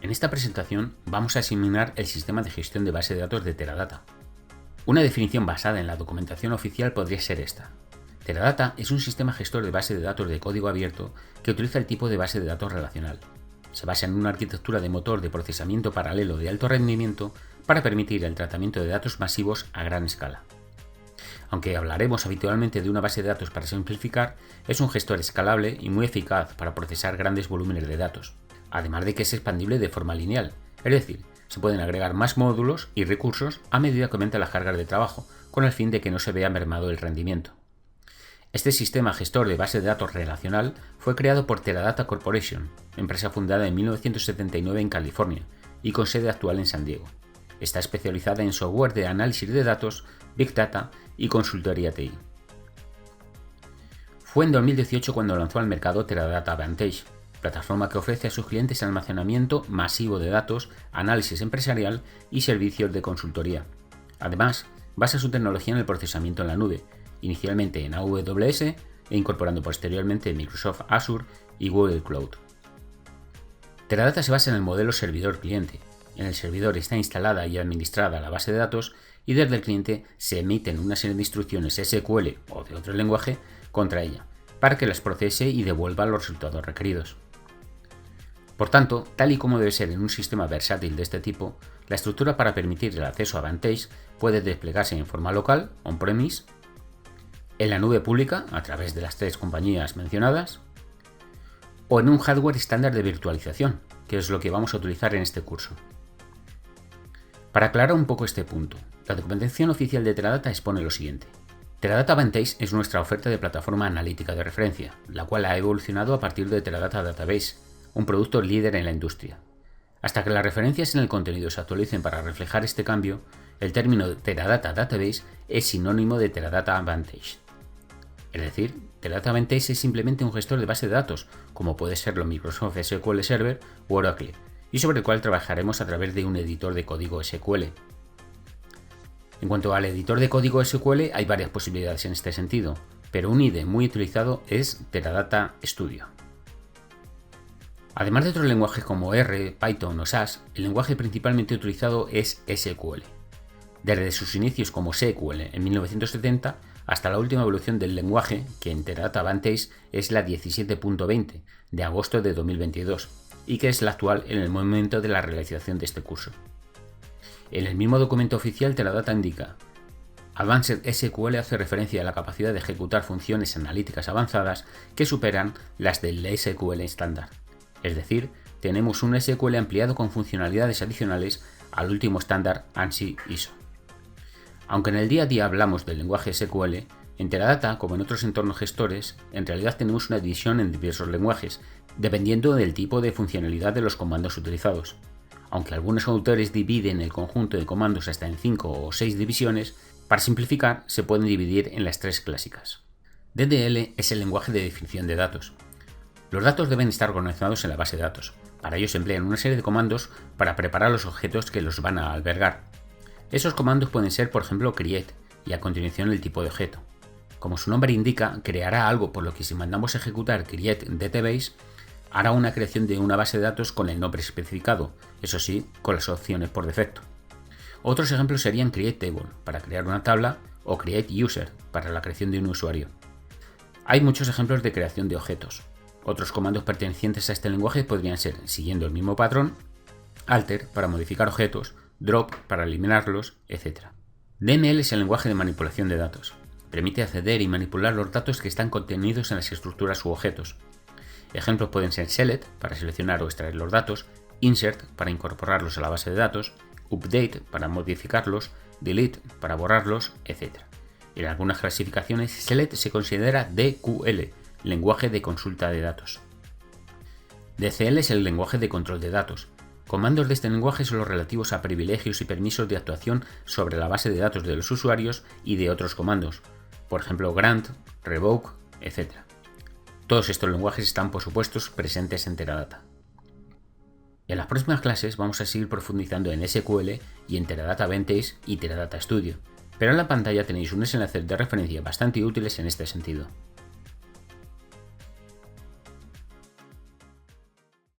En esta presentación vamos a examinar el sistema de gestión de base de datos de Teradata. Una definición basada en la documentación oficial podría ser esta. Teradata es un sistema gestor de base de datos de código abierto que utiliza el tipo de base de datos relacional. Se basa en una arquitectura de motor de procesamiento paralelo de alto rendimiento para permitir el tratamiento de datos masivos a gran escala. Aunque hablaremos habitualmente de una base de datos para simplificar, es un gestor escalable y muy eficaz para procesar grandes volúmenes de datos, además de que es expandible de forma lineal, es decir, se pueden agregar más módulos y recursos a medida que aumenta las cargas de trabajo, con el fin de que no se vea mermado el rendimiento. Este sistema gestor de base de datos relacional fue creado por Teradata Corporation, empresa fundada en 1979 en California y con sede actual en San Diego. Está especializada en software de análisis de datos, Big Data y consultoría TI. Fue en 2018 cuando lanzó al mercado Teradata Vantage, plataforma que ofrece a sus clientes almacenamiento masivo de datos, análisis empresarial y servicios de consultoría. Además, basa su tecnología en el procesamiento en la nube, inicialmente en AWS e incorporando posteriormente Microsoft Azure y Google Cloud. Teradata se basa en el modelo servidor-cliente. En el servidor está instalada y administrada la base de datos y desde el cliente se emiten una serie de instrucciones SQL o de otro lenguaje contra ella, para que las procese y devuelva los resultados requeridos. Por tanto, tal y como debe ser en un sistema versátil de este tipo, la estructura para permitir el acceso a Vantage puede desplegarse en forma local, on-premise, en la nube pública, a través de las tres compañías mencionadas, o en un hardware estándar de virtualización, que es lo que vamos a utilizar en este curso. Para aclarar un poco este punto, la documentación oficial de Teradata expone lo siguiente. Teradata Vantage es nuestra oferta de plataforma analítica de referencia, la cual ha evolucionado a partir de Teradata Database, un producto líder en la industria. Hasta que las referencias en el contenido se actualicen para reflejar este cambio, el término Teradata Database es sinónimo de Teradata Vantage. Es decir, Teradata Vantage es simplemente un gestor de base de datos, como puede serlo Microsoft SQL Server u Oracle, y sobre el cual trabajaremos a través de un editor de código SQL. En cuanto al editor de código SQL, hay varias posibilidades en este sentido, pero un IDE muy utilizado es Teradata Studio. Además de otros lenguajes como R, Python o SAS, el lenguaje principalmente utilizado es SQL. Desde sus inicios como SQL en 1970 hasta la última evolución del lenguaje, que en Teradata Vantage es la 17.20 de agosto de 2022 y que es la actual en el momento de la realización de este curso. En el mismo documento oficial Teradata indica: Advanced SQL hace referencia a la capacidad de ejecutar funciones analíticas avanzadas que superan las del SQL estándar. Es decir, tenemos un SQL ampliado con funcionalidades adicionales al último estándar ANSI ISO. Aunque en el día a día hablamos del lenguaje SQL, en Teradata, como en otros entornos gestores, en realidad tenemos una división en diversos lenguajes, dependiendo del tipo de funcionalidad de los comandos utilizados. Aunque algunos autores dividen el conjunto de comandos hasta en 5 o 6 divisiones, para simplificar se pueden dividir en las tres clásicas. DDL es el lenguaje de definición de datos. Los datos deben estar organizados en la base de datos. Para ello se emplean una serie de comandos para preparar los objetos que los van a albergar. Esos comandos pueden ser, por ejemplo, create y a continuación el tipo de objeto. Como su nombre indica, creará algo, por lo que si mandamos ejecutar create database, hará una creación de una base de datos con el nombre especificado, eso sí, con las opciones por defecto. Otros ejemplos serían create table para crear una tabla o create user para la creación de un usuario. Hay muchos ejemplos de creación de objetos. Otros comandos pertenecientes a este lenguaje podrían ser, siguiendo el mismo patrón, alter para modificar objetos, drop para eliminarlos, etc. DML es el lenguaje de manipulación de datos. Permite acceder y manipular los datos que están contenidos en las estructuras u objetos. Ejemplos pueden ser select para seleccionar o extraer los datos, insert para incorporarlos a la base de datos, update para modificarlos, delete para borrarlos, etc. En algunas clasificaciones, select se considera DQL, lenguaje de consulta de datos. DCL es el lenguaje de control de datos. Comandos de este lenguaje son los relativos a privilegios y permisos de actuación sobre la base de datos de los usuarios y de otros comandos, por ejemplo grant, revoke, etc. Todos estos lenguajes están por supuesto presentes en Teradata. En las próximas clases vamos a seguir profundizando en SQL y en Teradata Vantage y Teradata Studio, pero en la pantalla tenéis unos enlaces de referencia bastante útiles en este sentido.